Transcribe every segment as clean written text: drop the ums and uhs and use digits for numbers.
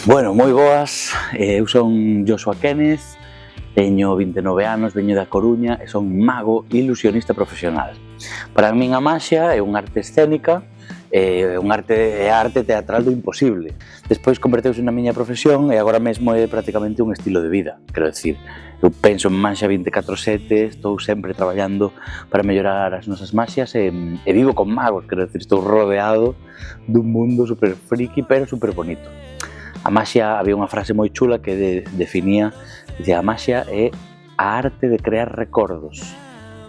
Bueno, moi boas, eu son Joshua Kenneth, teño 29 anos, veño da Coruña e son mago e ilusionista profesional. Para min a maxia é unha arte escénica, é a arte teatral do imposible. Despois converteuse na miña profesión e agora mesmo é prácticamente un estilo de vida, quero decir. Eu penso en maxia 24/7, estou sempre traballando para mellorar as nosas maxias e vivo con magos, quero decir, estou rodeado dun mundo super friki pero super bonito. A maxia, había unha frase moi chula que definía, dicía, a maxia é a arte de crear recordos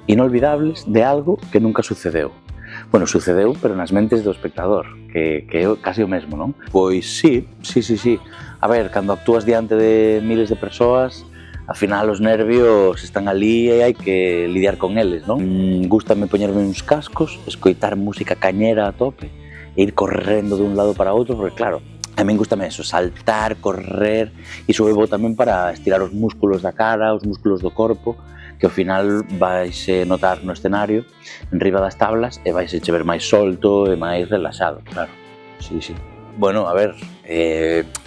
inolvidables de algo que nunca sucedeu. Bueno, sucedeu, pero nas mentes do espectador, que é casi o mesmo, non? Pois sí. A ver, cando actúas diante de miles de persoas, ao final os nervios están ali e hai que lidiar con eles, non? Gústame poñerme uns cascos, escoitar música cañera a tope e ir correndo dun lado para outro, porque claro, a min gustame eso, saltar, correr, e iso é bo tamén para estirar os músculos da cara, os músculos do corpo, que ao final vaise notar no escenario, enriba das tablas, e vaise che ver máis solto e máis relaxado, claro. Sí. Bueno, a ver,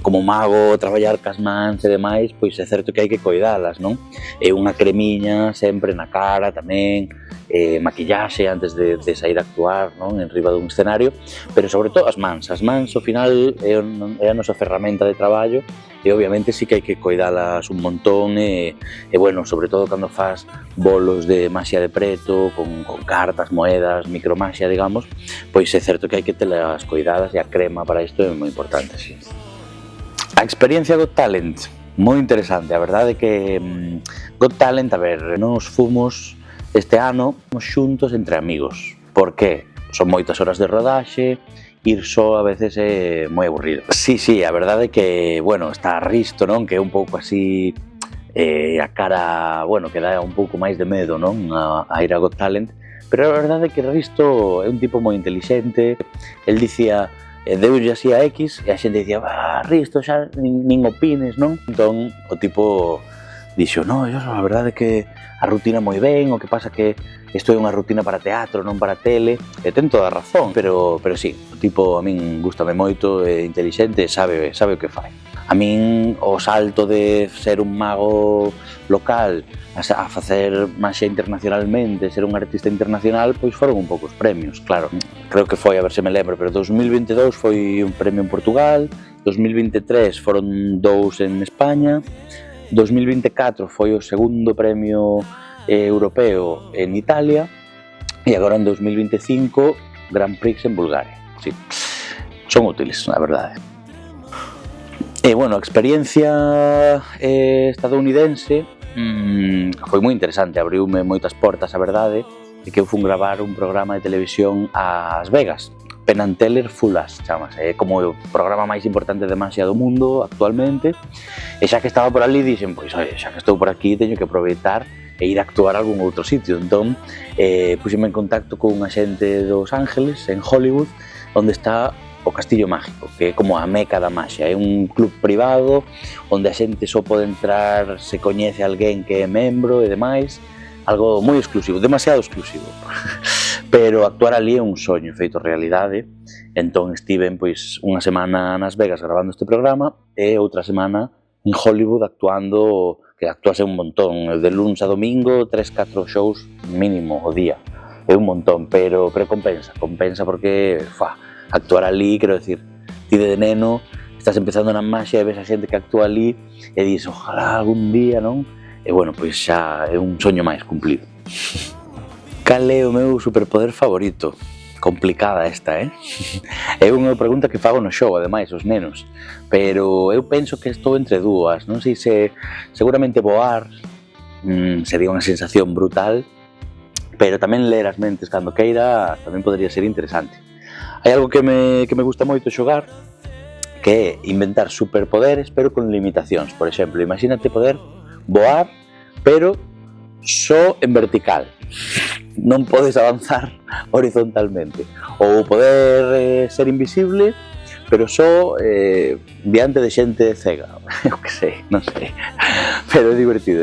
como mago, traballar cas mans e demais, pois é certo que hai que coidalas, non? E unha cremiña sempre na cara tamén, maquillaxe antes de sair a actuar, non? En riba dun escenario, pero sobre todo as mans ao final é a nosa ferramenta de traballo e obviamente sí que hai que coidalas un montón e bueno, sobre todo cando fas bolos de maxia de preto, con cartas, moedas, micromaxia, digamos, pois é certo que hai que telas coidadas e a crema para isto é moi importante, sí. A experiencia Got Talent, moi interesante, a verdade é que Got Talent, a ver, nos fomos este ano xuntos entre amigos. Por que? Son moitas horas de rodaxe, ir só a veces é moi aburrido. Sí, a verdade é que, bueno, está Risto, non? Que é un pouco así, a cara, bueno, que dá un pouco máis de medo, non? A ir a Got Talent, pero a verdade é que Risto é un tipo moi intelixente, el dicía, deulle así a X, e a xente dicía, Risto, xa nin opines, non? Entón, o tipo dixo, no, a verdade é que a rutina moi ben, o que pasa que isto é unha rutina para teatro, non para tele, e ten toda a razón, pero sí, o tipo a min gustame moito, é intelixente, sabe o que fai. A min o salto de ser un mago local a facer maxia internacionalmente, ser un artista internacional, pois foron un pouco os premios, claro. Creo que foi, a ver se me lembro, pero 2022 foi un premio en Portugal, 2023 foron 2 en España, 2024 foi o segundo premio europeo en Italia e agora en 2025 Grand Prix en Bulgaria. Sí. Son útiles, a verdade. E, bueno, a experiencia estadounidense foi moi interesante, abriume moitas portas, a verdade, e que eu fun gravar un programa de televisión a Las Vegas, Penn and Teller Full As, chamase, é como o programa máis importante de maxia do mundo actualmente, e xa que estaba por ali dixen, pois, xa que estou por aquí teño que aproveitar e ir a actuar a algún outro sitio, entón puxeme en contacto con unha xente dos Ángeles, en Hollywood, onde está o Castillo Mágico, que é como a meca da maxia, é un club privado onde a xente só pode entrar se coñece alguén que é membro e demais, algo moi exclusivo, demasiado exclusivo. Pero actuar ali é un soño feito realidade, entón estiven pois unha semana nas Vegas gravando este programa e outra semana en Hollywood actuando, que actuase un montón, de luns a domingo, 3-4 shows mínimo o día, é un montón, pero compensa porque actuar ali, quero decir, ti de neno, estás empezando na maxia e ves a xente que actúa ali e dis, ojalá algún día, non? E bueno, pois xa é un soño máis cumplido. Cal é o meu superpoder favorito? Complicada esta, É unha pregunta que fago no show, ademais, os nenos. Pero eu penso que estou entre dúas. Non sei se seguramente voar sería unha sensación brutal, pero tamén ler as mentes cando queira tamén podría ser interesante. Hai algo que me gusta moito xogar, que é inventar superpoderes, pero con limitacións. Por exemplo, imagínate poder voar, pero só en vertical. Non podes avanzar horizontalmente. Ou poder ser invisible, pero só diante de xente cega. Eu que sei, non sei. Pero é divertido.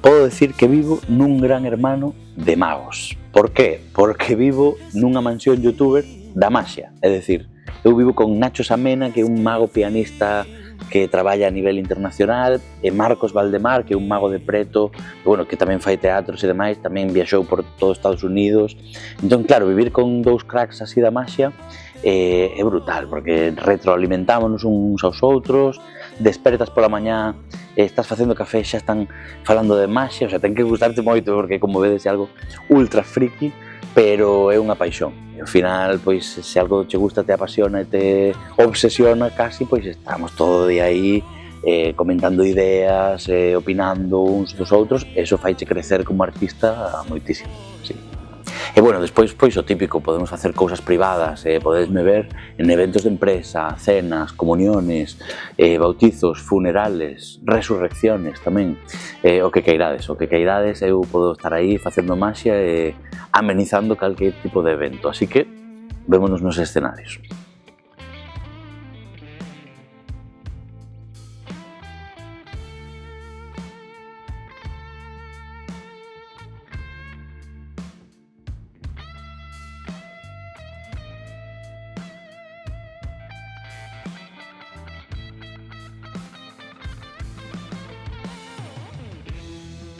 Podo decir que vivo nun gran hermano de magos. Por qué? Porque vivo nunha mansión youtuber da maxia. É dicir, eu vivo con Nacho Samena, que é un mago pianista que traballa a nivel internacional, e Marcos Valdemar, que é un mago de preto, que tamén fai teatros e demais, tamén viaxou por todo Estados Unidos. Entón, claro, vivir con dous cracks así da maxia é brutal, porque retroalimentámonos uns aos outros, despertas pola mañá, estás facendo café, xa están falando de maxia, o sea, ten que gustarte moito, porque como vedes é algo ultra friki, pero é unha paixón. E ao final, pois, se algo che gusta, te apasiona e te obsesiona casi, pois estamos todo o día aí comentando ideas, opinando uns dos outros, e iso faiche crecer como artista moitísimo, sí. E despois, pois, o típico, podemos facer cousas privadas, podesme ver en eventos de empresa, cenas, comuniones, bautizos, funerales, resurrecciones tamén, o que queirades, eu podo estar aí facendo maxia e amenizando calquer tipo de evento, así que vémonos nos escenarios.